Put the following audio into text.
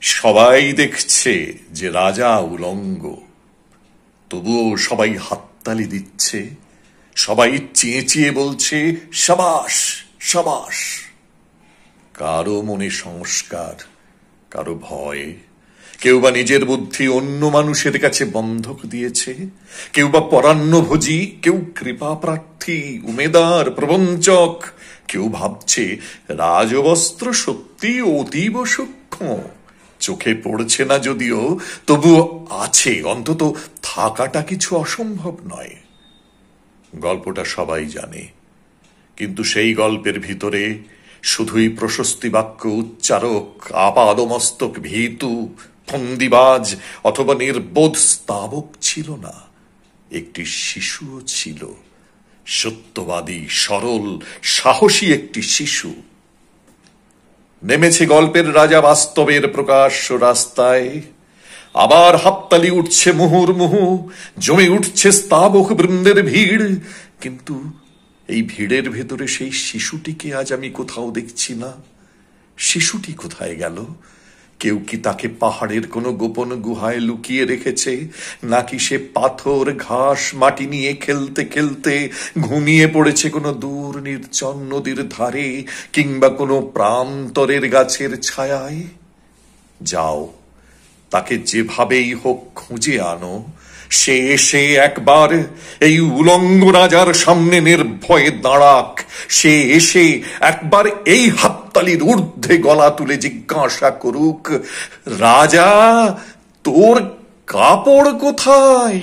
সবাই দেখছে যে রাজা উলঙ্গ, তবুও সবাই হাততালি দিচ্ছে, সবাই চেঁচিয়ে বলছে সাবাস সাবাস। কারো মনে সংস্কার, কারো ভয়, কেউ বা নিজের বুদ্ধি অন্য মানুষের কাছে বন্ধক দিয়েছে, কেউ বা পরান্নভোজী, কেউ কৃপা প্রার্থী, উমেদার, প্রবঞ্চক, কেউ ভাবছে রাজবস্ত্র সত্যি অতীব সূক্ষ্ম, চোখে পড়ছে না যদিও, তবু আছে, অন্তত থাকাটা কিছু অসম্ভব নয়। গল্পটা সবাই জানে, কিন্তু সেই গল্পের ভিতরে শুধুই প্রশস্তি বাক্য উচ্চারক, আপাদমস্তক ভীতু, ফন্দিবাজ অথবা নির্বোধ স্তাবক ছিল না, একটি শিশুও ছিল, সত্যবাদী, সরল, সাহসী একটি শিশু। নেমেছে গল্পের রাজা বাস্তবের প্রকাশ্য রাস্তায়, আবার হাততালি উঠছে মুহুর্মুহু, জমে উঠছে স্তাবক বৃন্দের ভিড়, কিন্তু এই ভিড়ের ভেতরে সেই শিশুটিকে আজ আমি কোথাও দেখছি না। শিশুটি কোথায় গেল? কেউ কি তাকে পাহাড়ের কোনো গোপন গুহায় লুকিয়ে রেখেছে, নাকি সে পাথর, ঘাস, মাটি নিয়ে খেলতে খেলতে ঘুমিয়ে পড়েছে কোনো দূর নির্জন নদীর ধারে, কিংবা কোনো প্রান্তরের গাছের ছায়ায়? যাও, তাকে যেভাবেই হোক খুঁজে আনো। সে এসে একবার এই উলঙ্গ রাজার সামনে নির্ভয়ে দাঁড়াক। সে এসে একবার এই হাততালির ঊর্ধ্বে গলা তুলে জিজ্ঞাসা করুক, রাজা, তোর কাপড় কোথায়?